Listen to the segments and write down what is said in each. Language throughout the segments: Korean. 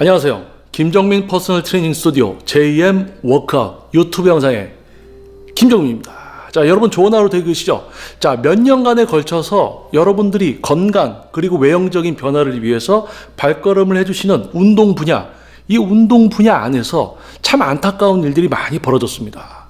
안녕하세요. 김정민 퍼스널 트레이닝 스튜디오 JM 워크아웃 유튜브 영상의 김정민입니다. 자, 여러분 좋은 하루 되시죠? 자, 몇 년간에 걸쳐서 여러분들이 건강 그리고 외형적인 변화를 위해서 발걸음을 해주시는 운동 분야, 이 운동 분야 안에서 참 안타까운 일들이 많이 벌어졌습니다.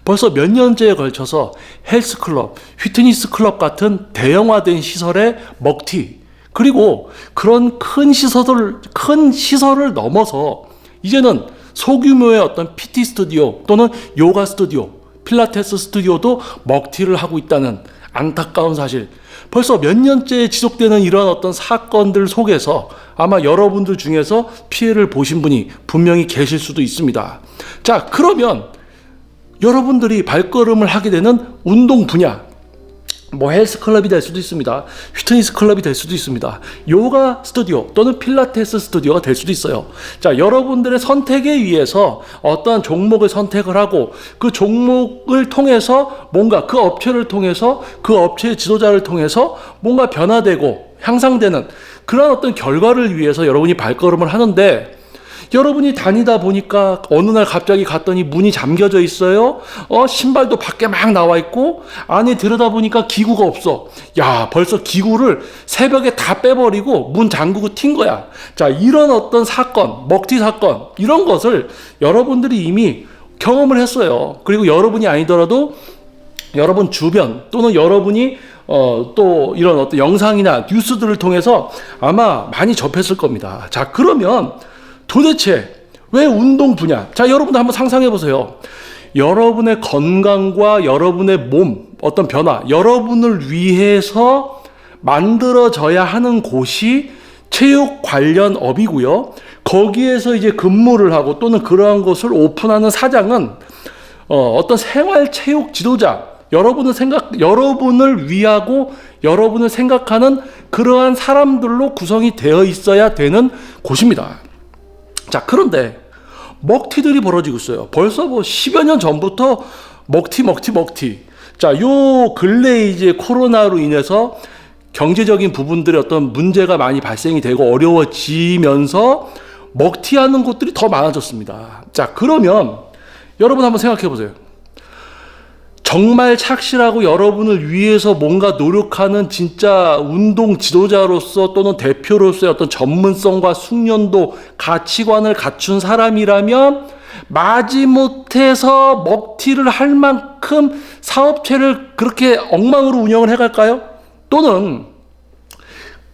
벌써 몇 년째에 걸쳐서 헬스클럽, 휘트니스 클럽 같은 대형화된 시설의 먹튀, 그리고 그런 큰 시설을 넘어서 이제는 소규모의 어떤 PT 스튜디오 또는 요가 스튜디오, 필라테스 스튜디오도 먹튀를 하고 있다는 안타까운 사실. 벌써 몇 년째 지속되는 이런 어떤 사건들 속에서 아마 여러분들 중에서 피해를 보신 분이 분명히 계실 수도 있습니다. 자, 그러면 여러분들이 발걸음을 하게 되는 운동 분야, 뭐 헬스클럽이 될 수도 있습니다. 휘트니스 클럽이 될 수도 있습니다. 요가 스튜디오 또는 필라테스 스튜디오가 될 수도 있어요. 자, 여러분들의 선택에 의해서 어떠한 종목을 선택을 하고 그 종목을 통해서 뭔가 그 업체를 통해서 그 업체의 지도자를 통해서 뭔가 변화되고 향상되는 그런 어떤 결과를 위해서 여러분이 발걸음을 하는데, 여러분이 다니다 보니까 어느 날 갑자기 갔더니 문이 잠겨져 있어요. 신발도 밖에 막 나와 있고 안에 들여다보니까 기구가 없어. 야, 벌써 기구를 새벽에 다 빼버리고 문 잠그고 튄 거야. 자, 이런 어떤 사건, 먹튀 사건, 이런 것을 여러분들이 이미 경험을 했어요. 그리고 여러분이 아니더라도 여러분 주변 또는 여러분이 또 이런 어떤 영상이나 뉴스들을 통해서 아마 많이 접했을 겁니다. 자, 그러면 도대체 왜 운동 분야? 자, 여러분도 한번 상상해 보세요. 여러분의 건강과 여러분의 몸, 어떤 변화, 여러분을 위해서 만들어져야 하는 곳이 체육 관련 업이고요. 거기에서 이제 근무를 하고 또는 그러한 것을 오픈하는 사장은 어떤 생활체육 지도자, 여러분을 위하고 여러분을 생각하는 그러한 사람들로 구성이 되어 있어야 되는 곳입니다. 자, 그런데 먹튀들이 벌어지고 있어요. 벌써 뭐 10여 년 전부터 먹튀. 자, 요 근래 이제 코로나로 인해서 경제적인 부분들의 어떤 문제가 많이 발생이 되고 어려워지면서 먹튀하는 곳들이 더 많아졌습니다. 자, 그러면 여러분 한번 생각해 보세요. 정말 착실하고 여러분을 위해서 뭔가 노력하는 진짜 운동 지도자로서 또는 대표로서의 어떤 전문성과 숙련도, 가치관을 갖춘 사람이라면 마지못해서 먹튀를 할 만큼 사업체를 그렇게 엉망으로 운영을 해갈까요? 또는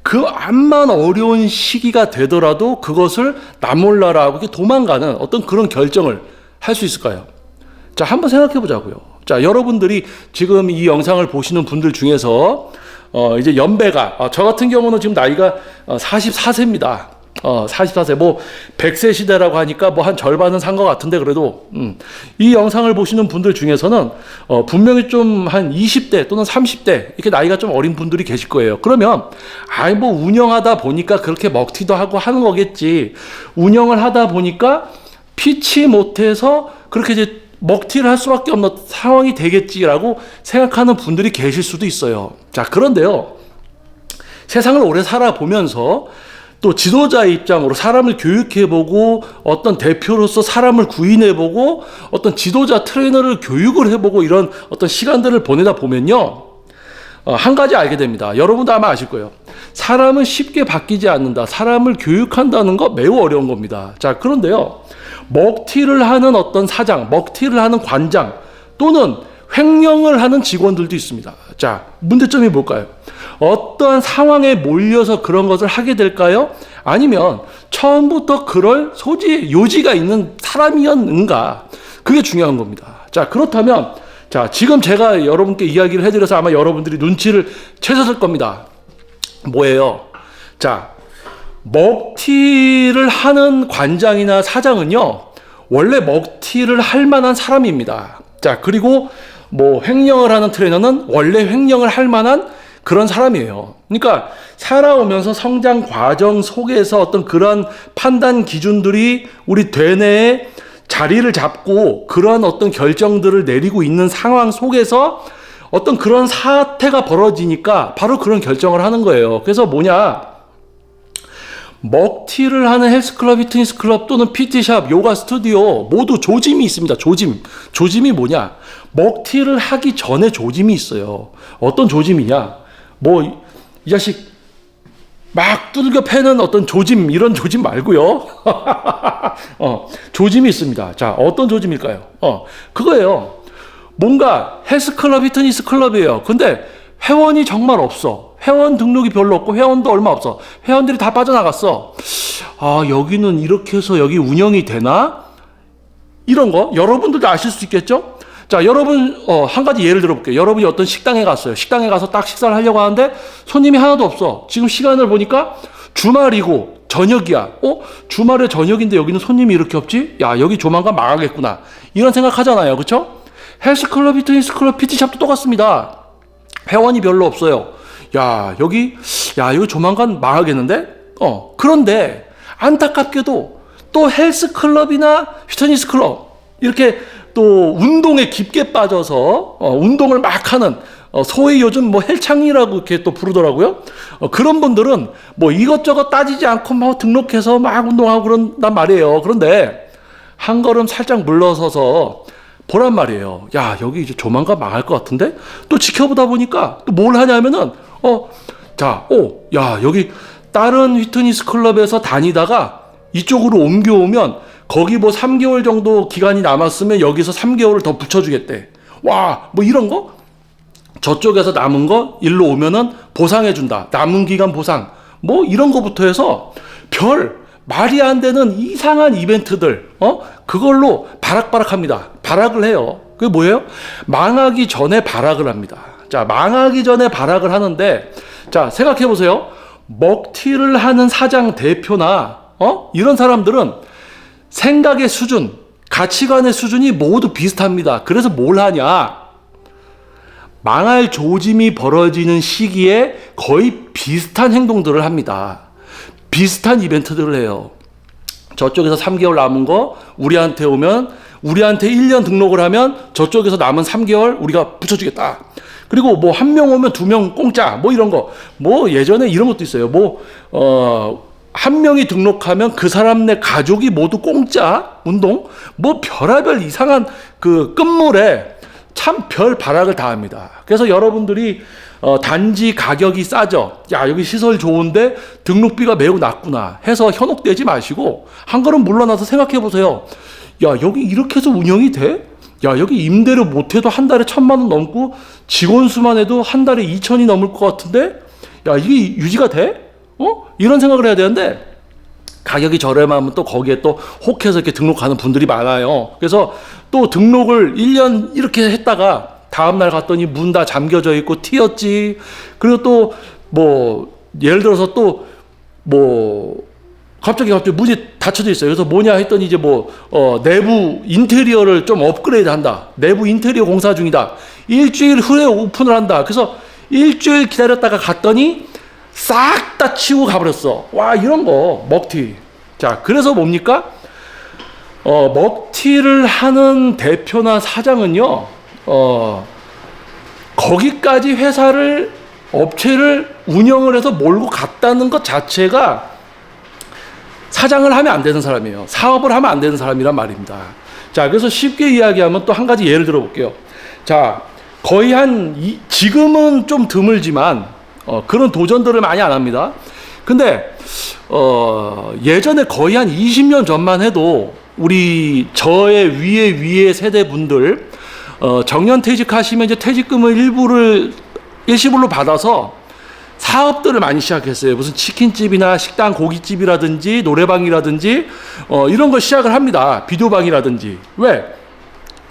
그 암만 어려운 시기가 되더라도 그것을 나 몰라라 하고 도망가는 어떤 그런 결정을 할 수 있을까요? 자, 한번 생각해 보자고요. 자, 여러분들이 지금 이 영상을 보시는 분들 중에서 이제 연배가 저 같은 경우는 지금 나이가 44세입니다. 44세, 뭐 100세 시대라고 하니까 뭐 한 절반은 산 것 같은데, 그래도 이 영상을 보시는 분들 중에서는 분명히 좀 한 20대 또는 30대 이렇게 나이가 좀 어린 분들이 계실 거예요. 그러면 뭐 운영하다 보니까 그렇게 먹튀도 하고 하는 거겠지, 운영을 하다 보니까 피치 못해서 그렇게 이제 먹튀를 할 수밖에 없는 상황이 되겠지라고 생각하는 분들이 계실 수도 있어요. 자, 그런데요, 세상을 오래 살아보면서 또 지도자의 입장으로 사람을 교육해보고 어떤 대표로서 사람을 구인해보고 어떤 지도자 트레이너를 교육을 해보고 이런 어떤 시간들을 보내다 보면요, 한 가지 알게 됩니다. 여러분도 아마 아실 거예요. 사람은 쉽게 바뀌지 않는다. 사람을 교육한다는 거 매우 어려운 겁니다. 자, 그런데요, 먹튀를 하는 어떤 사장, 먹튀를 하는 관장 또는 횡령을 하는 직원들도 있습니다. 자, 문제점이 뭘까요? 어떠한 상황에 몰려서 그런 것을 하게 될까요? 아니면 처음부터 그럴 요지가 있는 사람이었는가? 그게 중요한 겁니다. 자, 그렇다면 자, 지금 제가 여러분께 이야기를 해드려서 아마 여러분들이 눈치를 채셨을 겁니다. 뭐예요? 자, 먹튀를 하는 관장이나 사장은요, 원래 먹튀를 할 만한 사람입니다. 자, 그리고 뭐 횡령을 하는 트레이너는 원래 횡령을 할 만한 그런 사람이에요. 그러니까 살아오면서 성장 과정 속에서 어떤 그런 판단 기준들이 우리 되뇌에 자리를 잡고 그런 어떤 결정들을 내리고 있는 상황 속에서 어떤 그런 사태가 벌어지니까 바로 그런 결정을 하는 거예요. 그래서 뭐냐, 먹튀를 하는 헬스클럽, 피트니스 클럽 또는 PT샵, 요가 스튜디오 모두 조짐이 있습니다. 조짐이 뭐냐? 먹튀를 하기 전에 조짐이 있어요. 어떤 조짐이냐? 뭐 이 자식 막 두들겨 패는 어떤 조짐, 이런 조짐 말고요. 조짐이 있습니다. 자, 어떤 조짐일까요? 그거예요. 뭔가 헬스클럽, 피트니스 클럽이에요. 근데 회원이 정말 없어. 회원 등록이 별로 없고 회원도 얼마 없어. 회원들이 다 빠져나갔어. 아, 여기는 이렇게 해서 여기 운영이 되나? 이런 거 여러분들도 아실 수 있겠죠? 자, 여러분 한 가지 예를 들어볼게요. 여러분이 어떤 식당에 갔어요. 식당에 가서 딱 식사를 하려고 하는데 손님이 하나도 없어. 지금 시간을 보니까 주말이고 저녁이야. 주말에 저녁인데 여기는 손님이 이렇게 없지? 야, 여기 조만간 망하겠구나. 이런 생각하잖아요. 그렇죠? 헬스클럽, 피트니스 클럽, PT샵도 똑같습니다. 회원이 별로 없어요. 야, 여기 조만간 망하겠는데? 그런데 안타깝게도 또 헬스클럽이나 피트니스 클럽 이렇게 또 운동에 깊게 빠져서 운동을 막 하는 소위 요즘 뭐 헬창이라고 이렇게 또 부르더라고요. 그런 분들은 뭐 이것저것 따지지 않고 막 등록해서 막 운동하고 그런단 말이에요. 그런데 한 걸음 살짝 물러서서 보란 말이에요. 야, 여기 이제 조만간 망할 것 같은데? 또 지켜보다 보니까 또 뭘 하냐면은 야, 여기 다른 피트니스 클럽에서 다니다가 이쪽으로 옮겨오면 거기 뭐 3개월 정도 기간이 남았으면 여기서 3개월을 더 붙여주겠대. 와, 뭐 이런 거? 저쪽에서 남은 거 일로 오면은 보상해준다. 남은 기간 보상. 뭐 이런 거부터 해서 별 말이 안 되는 이상한 이벤트들, 그걸로 바락바락합니다. 발악을 해요. 그게 뭐예요? 망하기 전에 발악을 합니다. 자, 망하기 전에 발악을 하는데, 자, 생각해 보세요. 먹튀를 하는 사장, 대표나, 이런 사람들은 생각의 수준, 가치관의 수준이 모두 비슷합니다. 그래서 뭘 하냐? 망할 조짐이 벌어지는 시기에 거의 비슷한 행동들을 합니다. 비슷한 이벤트들을 해요. 저쪽에서 3개월 남은 거 우리한테 오면 우리한테 1년 등록을 하면 저쪽에서 남은 3개월 우리가 붙여주겠다. 그리고 뭐 1명 오면 2명 공짜 뭐 이런 거. 뭐 예전에 이런 것도 있어요. 한 명이 등록하면 그 사람네 가족이 모두 공짜 운동 뭐 별의별 이상한 그 끝물에 참 별 발악을 다 합니다. 그래서 여러분들이 단지 가격이 싸죠. 야, 여기 시설 좋은데 등록비가 매우 낮구나 해서 현혹되지 마시고 한 걸음 물러나서 생각해 보세요. 야, 여기 이렇게 해서 운영이 돼? 야, 여기 임대료 못해도 한 달에 1,000만 원 넘고 직원 수만 해도 한 달에 2,000이 넘을 것 같은데 야, 이게 유지가 돼? 이런 생각을 해야 되는데 가격이 저렴하면 또 거기에 또 혹해서 이렇게 등록하는 분들이 많아요. 그래서 또 등록을 1년 이렇게 했다가 다음날 갔더니 문 다 잠겨져 있고 튀었지. 그리고 또 뭐 예를 들어서 또 뭐 갑자기 문이 닫혀져 있어요. 그래서 뭐냐 했더니 이제 내부 인테리어를 좀 업그레이드 한다. 내부 인테리어 공사 중이다. 일주일 후에 오픈을 한다. 그래서 일주일 기다렸다가 갔더니 싹 다 치우고 가버렸어. 와, 이런 거 먹튀. 자, 그래서 뭡니까? 먹튀를 하는 대표나 사장은요, 거기까지 업체를 운영을 해서 몰고 갔다는 것 자체가 사장을 하면 안 되는 사람이에요. 사업을 하면 안 되는 사람이란 말입니다. 자, 그래서 쉽게 이야기하면 또 한 가지 예를 들어볼게요. 자, 거의 지금은 좀 드물지만, 그런 도전들을 많이 안 합니다. 근데 예전에 거의 한 20년 전만 해도 저의 위에 세대 분들 정년 퇴직하시면 이제 퇴직금을 일시불로 받아서 사업들을 많이 시작했어요. 무슨 치킨집이나 식당 고깃집이라든지 노래방이라든지 이런 걸 시작을 합니다. 비디오방이라든지. 왜?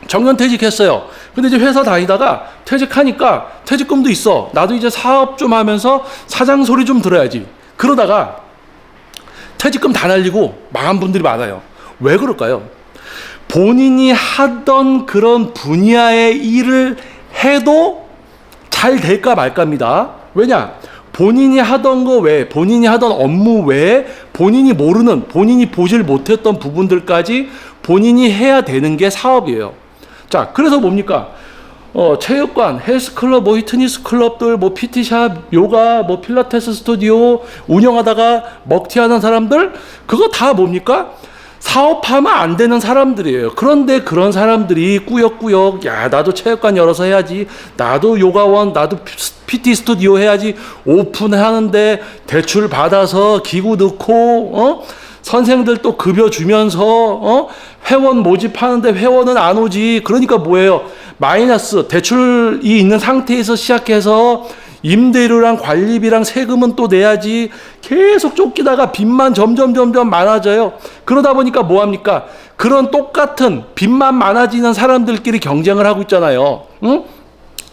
정년 퇴직했어요. 근데 이제 회사 다니다가 퇴직하니까 퇴직금도 있어. 나도 이제 사업 좀 하면서 사장 소리 좀 들어야지. 그러다가 퇴직금 다 날리고 망한 분들이 많아요. 왜 그럴까요? 본인이 하던 그런 분야의 일을 해도 잘 될까 말까입니다. 왜냐? 본인이 하던 거 외에, 본인이 하던 업무 외에 본인이 모르는, 본인이 보질 못했던 부분들까지 본인이 해야 되는 게 사업이에요. 자, 그래서 뭡니까? 체육관, 헬스클럽, 뭐 피트니스 클럽들, 뭐 PT샵, 요가, 뭐 필라테스 스튜디오 운영하다가 먹튀하는 사람들, 그거 다 뭡니까? 사업하면 안 되는 사람들이에요. 그런데 그런 사람들이 꾸역꾸역, 야, 나도 체육관 열어서 해야지, 나도 요가원, 나도 PT 스튜디오 해야지, 오픈하는데 대출 받아서 기구 넣고, 선생들 또 급여 주면서, 회원 모집하는데 회원은 안 오지. 그러니까 뭐예요? 마이너스, 대출이 있는 상태에서 시작해서 임대료랑 관리비랑 세금은 또 내야지. 계속 쫓기다가 빚만 점점 많아져요. 그러다 보니까 뭐합니까? 그런 똑같은 빚만 많아지는 사람들끼리 경쟁을 하고 있잖아요. 응?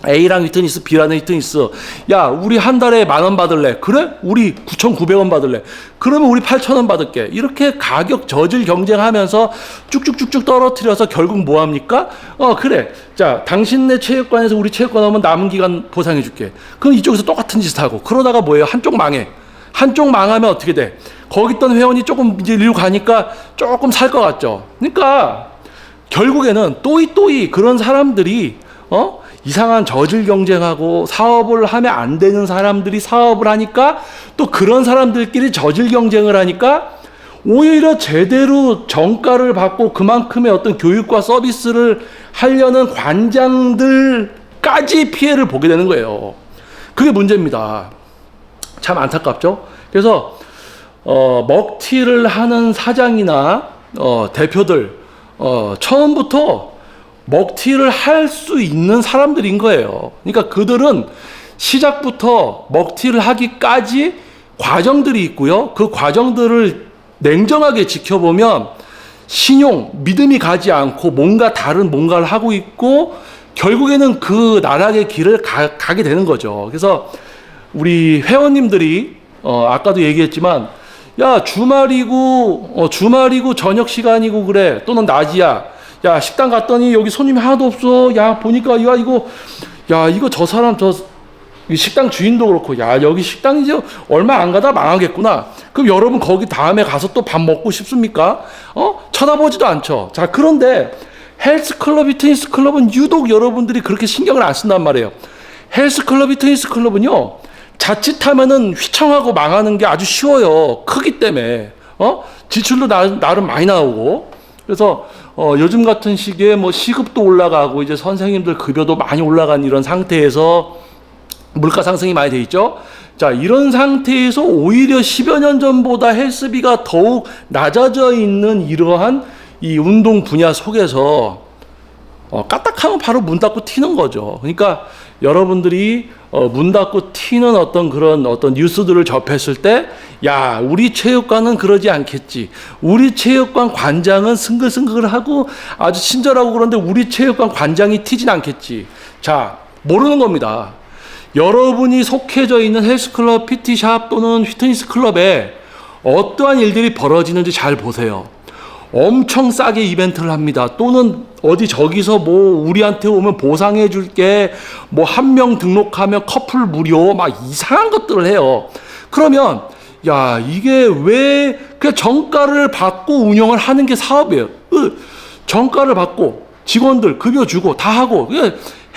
A랑 휘트니스, B랑 휘트니스. 야, 우리 한 달에 10,000원 받을래? 그래? 우리 9,900원 받을래? 그러면 우리 8,000원 받을게. 이렇게 가격 저질 경쟁하면서 쭉쭉쭉쭉 떨어뜨려서 결국 뭐 합니까? 그래. 자, 당신네 체육관에서 우리 체육관 오면 남은 기간 보상해 줄게. 그럼 이쪽에서 똑같은 짓을 하고. 그러다가 뭐예요? 한쪽 망해. 한쪽 망하면 어떻게 돼? 거기 있던 회원이 조금 이제 일로 가니까 조금 살 것 같죠? 그러니까 결국에는 또이 그런 사람들이 이상한 저질 경쟁하고 사업을 하면 안 되는 사람들이 사업을 하니까 또 그런 사람들끼리 저질 경쟁을 하니까 오히려 제대로 정가를 받고 그만큼의 어떤 교육과 서비스를 하려는 관장들까지 피해를 보게 되는 거예요. 그게 문제입니다. 참 안타깝죠? 그래서 먹튀를 하는 사장이나 대표들 처음부터 먹튀를 할 수 있는 사람들인 거예요. 그러니까 그들은 시작부터 먹튀를 하기까지 과정들이 있고요. 그 과정들을 냉정하게 지켜보면 신용, 믿음이 가지 않고 뭔가 다른 뭔가를 하고 있고 결국에는 그 나락의 길을 가게 되는 거죠. 그래서 우리 회원님들이 아까도 얘기했지만 야, 주말이고 저녁 시간이고 그래. 또는 낮이야. 야, 식당 갔더니 여기 손님이 하나도 없어. 야, 보니까 이거 저 사람 식당 주인도 그렇고 야, 여기 식당 이제 얼마 안 가다 망하겠구나. 그럼 여러분 거기 다음에 가서 또 밥 먹고 싶습니까? 쳐다보지도 않죠. 자, 그런데 헬스클럽, 피트니스 클럽은 유독 여러분들이 그렇게 신경을 안 쓴단 말이에요. 헬스클럽, 피트니스 클럽은요, 자칫하면은 휘청하고 망하는 게 아주 쉬워요. 크기 때문에. 지출도 나름 많이 나오고. 그래서 요즘 같은 시기에 뭐 시급도 올라가고 이제 선생님들 급여도 많이 올라간 이런 상태에서 물가 상승이 많이 돼 있죠. 자, 이런 상태에서 오히려 10여 년 전보다 헬스비가 더욱 낮아져 있는 이러한 이 운동 분야 속에서 까딱하면 바로 문 닫고 튀는 거죠. 그러니까 여러분들이 문 닫고 튀는 어떤 그런 어떤 뉴스들을 접했을 때, 야, 우리 체육관은 그러지 않겠지. 우리 체육관 관장은 승글승글하고 아주 친절하고 그런데 우리 체육관 관장이 튀진 않겠지. 자, 모르는 겁니다. 여러분이 속해져 있는 헬스클럽, PT샵 또는 피트니스 클럽에 어떠한 일들이 벌어지는지 잘 보세요. 엄청 싸게 이벤트를 합니다. 또는 어디 저기서 뭐 우리한테 오면 보상해 줄게, 뭐 한 명 등록하면 커플 무료, 막 이상한 것들을 해요. 그러면 야, 이게 왜 그냥 정가를 받고 운영을 하는 게 사업이에요. 정가를 받고 직원들 급여 주고 다 하고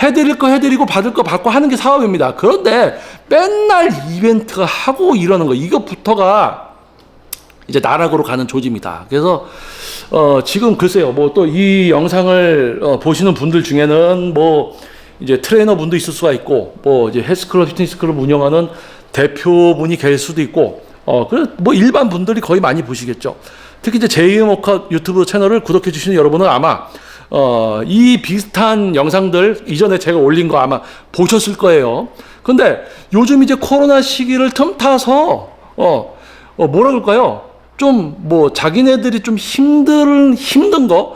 해드릴 거 해드리고 받을 거 받고 하는 게 사업입니다. 그런데 맨날 이벤트가 하고 이러는 거, 이것부터가 이제 나락으로 가는 조짐이다. 그래서 지금 글쎄요, 뭐 또 이 영상을 보시는 분들 중에는 뭐 이제 트레이너 분도 있을 수가 있고, 뭐 이제 헬스클럽, 피트니스클럽 운영하는 대표분이 계실 수도 있고, 그 뭐 일반 분들이 거의 많이 보시겠죠. 특히 이제 JM 워크아웃 유튜브 채널을 구독해 주시는 여러분은 아마 이 비슷한 영상들 이전에 제가 올린 거 아마 보셨을 거예요. 근데 요즘 이제 코로나 시기를 틈타서 뭐라 그럴까요? 좀 뭐 자기네들이 좀 힘든 거,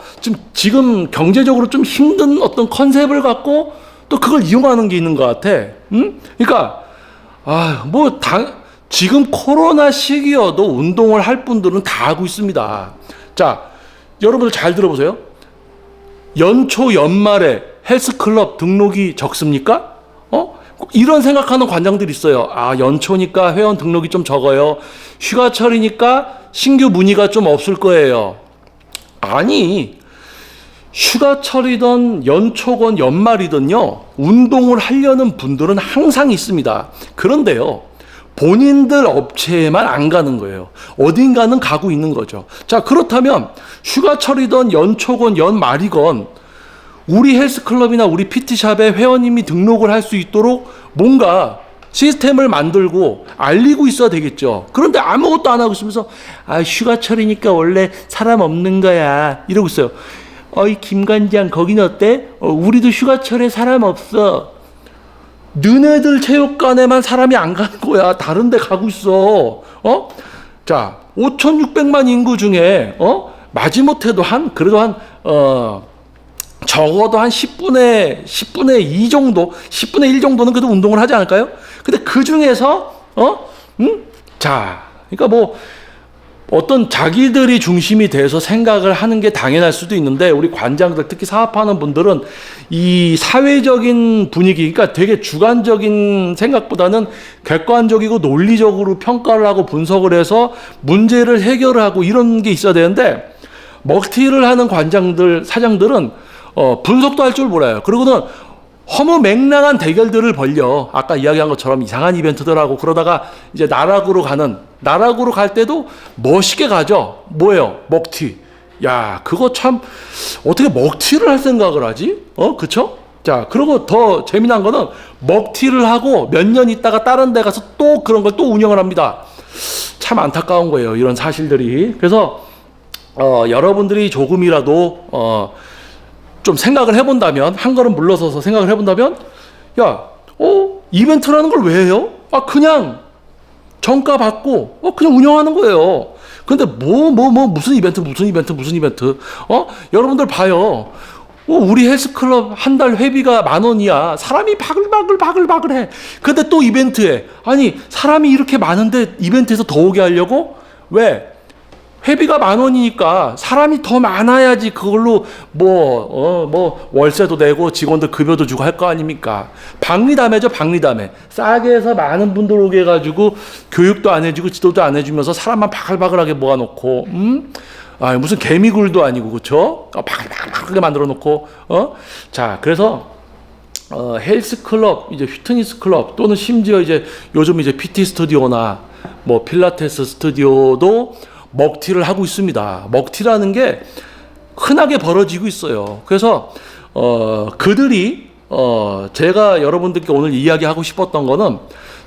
지금 경제적으로 좀 힘든 어떤 컨셉을 갖고 또 그걸 이용하는 게 있는 것 같아. 응? 그러니까 지금 코로나 시기여도 운동을 할 분들은 다 하고 있습니다. 자, 여러분들 잘 들어보세요. 연초 연말에 헬스클럽 등록이 적습니까? 이런 생각하는 관장들이 있어요. 아, 연초니까 회원 등록이 좀 적어요. 휴가철이니까 신규 문의가 좀 없을 거예요. 아니, 휴가철이든 연초건 연말이든요, 운동을 하려는 분들은 항상 있습니다. 그런데요, 본인들 업체에만 안 가는 거예요. 어딘가는 가고 있는 거죠. 자, 그렇다면 휴가철이든 연초건 연말이건 우리 헬스클럽이나 우리 PT샵에 회원님이 등록을 할 수 있도록 뭔가 시스템을 만들고 알리고 있어야 되겠죠. 그런데 아무것도 안 하고 있으면서 휴가철이니까 원래 사람 없는 거야 이러고 있어요. 어이 김관장 거기는 어때? 우리도 휴가철에 사람 없어. 너네들 체육관에만 사람이 안 가는 거야. 다른 데 가고 있어. 자, 5,600만 인구 중에 마지못해도 그래도 적어도 한 10분의 2 정도, 10분의 1 정도는 그래도 운동을 하지 않을까요? 근데 그 중에서, 자, 그러니까 뭐, 어떤 자기들이 중심이 돼서 생각을 하는 게 당연할 수도 있는데, 우리 관장들, 특히 사업하는 분들은 이 사회적인 분위기, 그러니까 되게 주관적인 생각보다는 객관적이고 논리적으로 평가를 하고 분석을 해서 문제를 해결하고 이런 게 있어야 되는데, 먹튀를 하는 관장들, 사장들은 분석도 할 줄 몰라요. 그리고는 허무맹랑한 대결들을 벌려. 아까 이야기한 것처럼 이상한 이벤트들하고 그러다가 이제 나락으로 갈 때도 멋있게 가죠. 뭐예요? 먹튀. 야, 그거 참 어떻게 먹튀를 할 생각을 하지? 그쵸? 자, 그리고 더 재미난 거는 먹튀를 하고 몇 년 있다가 다른 데 가서 또 그런 걸 또 운영을 합니다. 참 안타까운 거예요. 이런 사실들이. 그래서 여러분들이 조금이라도 좀 생각을 해본다면, 한 걸음 물러서서 생각을 해본다면, 이벤트라는 걸 왜 해요? 그냥 정가 받고, 그냥 운영하는 거예요. 근데 무슨 이벤트. 여러분들 봐요. 우리 헬스클럽 한 달 회비가 10,000원이야. 사람이 바글바글 해. 근데 또 이벤트에. 아니, 사람이 이렇게 많은데 이벤트에서 더 오게 하려고? 왜? 회비가 10,000원이니까 사람이 더 많아야지 그걸로 월세도 내고 직원들 급여도 주고 할 거 아닙니까? 박리담회죠, 박리담회. 싸게 해서 많은 분들 오게 해가지고 교육도 안 해주고 지도도 안 해주면서 사람만 바글바글하게 모아놓고, 무슨 개미굴도 아니고, 그쵸? 바글바글하게 만들어 놓고, 자, 그래서, 헬스클럽, 이제 휘트니스 클럽, 또는 심지어 이제 요즘 이제 PT 스튜디오나 뭐 필라테스 스튜디오도 먹튀를 하고 있습니다. 먹튀라는 게 흔하게 벌어지고 있어요. 그래서 그들이 제가 여러분들께 오늘 이야기하고 싶었던 거는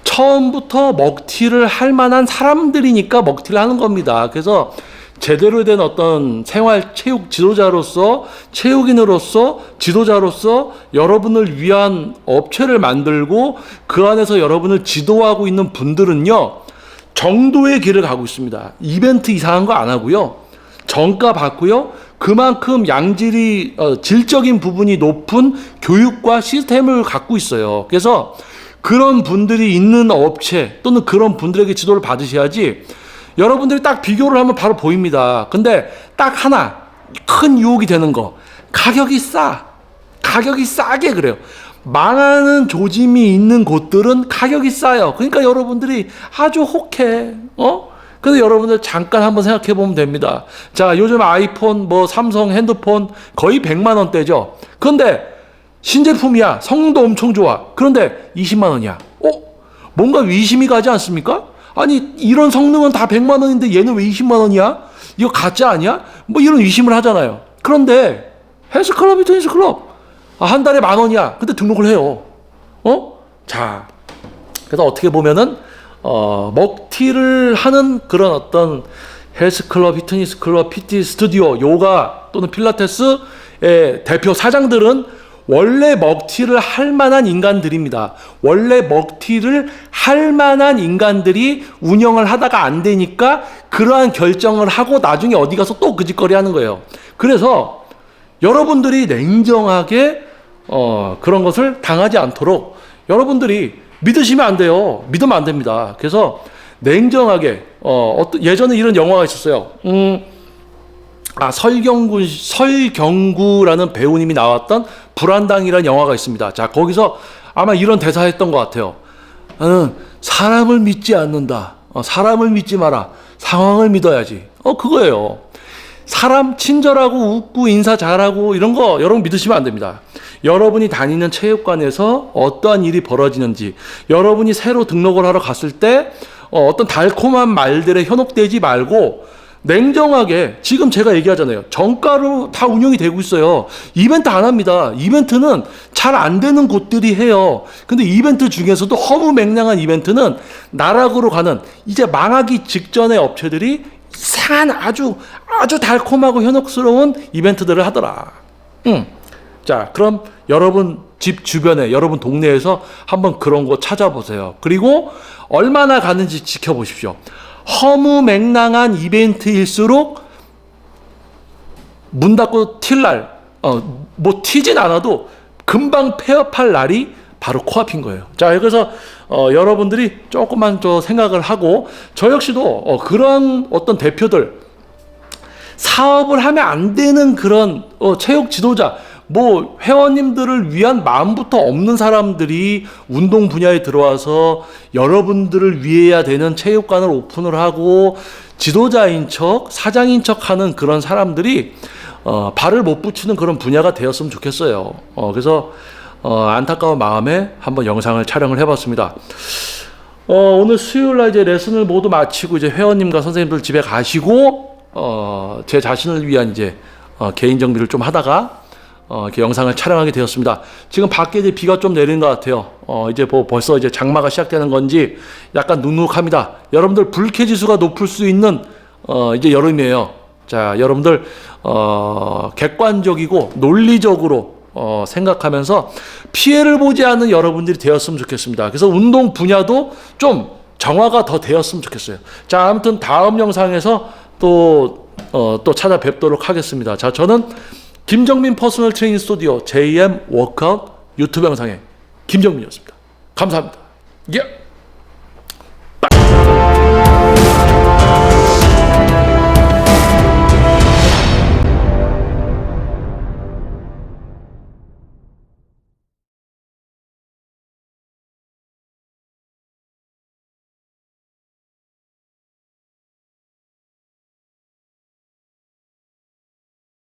처음부터 먹튀를 할 만한 사람들이니까 먹튀를 하는 겁니다. 그래서 제대로 된 어떤 생활 체육 지도자로서, 체육인으로서, 지도자로서 여러분을 위한 업체를 만들고 그 안에서 여러분을 지도하고 있는 분들은요, 정도의 길을 가고 있습니다. 이벤트 이상한 거 안 하고요. 정가 받고요. 그만큼 양질이 질적인 부분이 높은 교육과 시스템을 갖고 있어요. 그래서 그런 분들이 있는 업체 또는 그런 분들에게 지도를 받으셔야지. 여러분들이 딱 비교를 하면 바로 보입니다. 근데 딱 하나 큰 유혹이 되는 거. 가격이 싸게 그래요. 망하는 조짐이 있는 곳들은 가격이 싸요. 그러니까 여러분들이 아주 혹해. 그래서 여러분들 잠깐 한번 생각해 보면 됩니다. 자, 요즘 아이폰, 삼성 핸드폰 거의 100만 원대죠. 그런데 신제품이야. 성능도 엄청 좋아. 그런데 20만 원이야. 뭔가 의심이 가지 않습니까? 아니, 이런 성능은 다 100만 원인데 얘는 왜 20만 원이야? 이거 가짜 아니야? 이런 의심을 하잖아요. 그런데 헬스클럽이 테니스클럽 한 달에 10,000원이야. 근데 등록을 해요. 자, 그래서 어떻게 보면은 먹튀를 하는 그런 어떤 헬스클럽, 피트니스클럽, PT 스튜디오, 요가 또는 필라테스의 대표 사장들은 원래 먹튀를 할 만한 인간들입니다. 원래 먹튀를 할 만한 인간들이 운영을 하다가 안 되니까 그러한 결정을 하고 나중에 어디 가서 또 그 짓거리 하는 거예요. 그래서 여러분들이 냉정하게 그런 것을 당하지 않도록 여러분들이 믿으시면 안 돼요. 믿으면 안 됩니다. 그래서 냉정하게 예전에 이런 영화가 있었어요. 설경구라는 배우님이 나왔던 불안당이라는 영화가 있습니다. 자, 거기서 아마 이런 대사했던 것 같아요. 나는 사람을 믿지 않는다. 사람을 믿지 마라. 상황을 믿어야지. 그거예요. 사람 친절하고 웃고 인사 잘하고 이런 거 여러분 믿으시면 안 됩니다. 여러분이 다니는 체육관에서 어떠한 일이 벌어지는지, 여러분이 새로 등록을 하러 갔을 때 어떤 달콤한 말들에 현혹되지 말고 냉정하게, 지금 제가 얘기하잖아요. 정가로 다 운영이 되고 있어요. 이벤트 안 합니다. 이벤트는 잘 안 되는 곳들이 해요. 근데 이벤트 중에서도 허무맹랑한 이벤트는 나락으로 가는, 이제 망하기 직전의 업체들이 이상한 아주 달콤하고 현혹스러운 이벤트들을 하더라. 자, 그럼 여러분 집 주변에, 여러분 동네에서 한번 그런 거 찾아보세요. 그리고 얼마나 가는지 지켜보십시오. 허무맹랑한 이벤트일수록 문 닫고 튈 날, 뭐 튀진 않아도 금방 폐업할 날이 바로 코앞인 거예요. 자, 그래서 여러분들이 조금만 더 생각을 하고, 저 역시도 그런 어떤 대표들, 사업을 하면 안 되는 그런 체육 지도자, 뭐 회원님들을 위한 마음부터 없는 사람들이 운동 분야에 들어와서 여러분들을 위해야 되는 체육관을 오픈을 하고 지도자인 척, 사장인 척 하는 그런 사람들이 발을 못 붙이는 그런 분야가 되었으면 좋겠어요. 그래서 안타까운 마음에 한번 영상을 촬영을 해봤습니다. 오늘 수요일 날 이제 레슨을 모두 마치고 이제 회원님과 선생님들 집에 가시고 제 자신을 위한 이제 개인 정비를 좀 하다가 이렇게 영상을 촬영하게 되었습니다. 지금 밖에 이제 비가 좀 내리는 것 같아요. 이제 뭐 벌써 이제 장마가 시작되는 건지 약간 눅눅합니다. 여러분들 불쾌지수가 높을 수 있는 이제 여름이에요. 자, 여러분들 객관적이고 논리적으로 생각하면서 피해를 보지 않는 여러분들이 되었으면 좋겠습니다. 그래서 운동 분야도 좀 정화가 더 되었으면 좋겠어요. 자, 아무튼 다음 영상에서 또 찾아뵙도록 하겠습니다. 자, 저는 김정민 퍼스널 트레이닝 스튜디오 JM 워크아웃 유튜브 영상의 김정민이었습니다. 감사합니다. 예.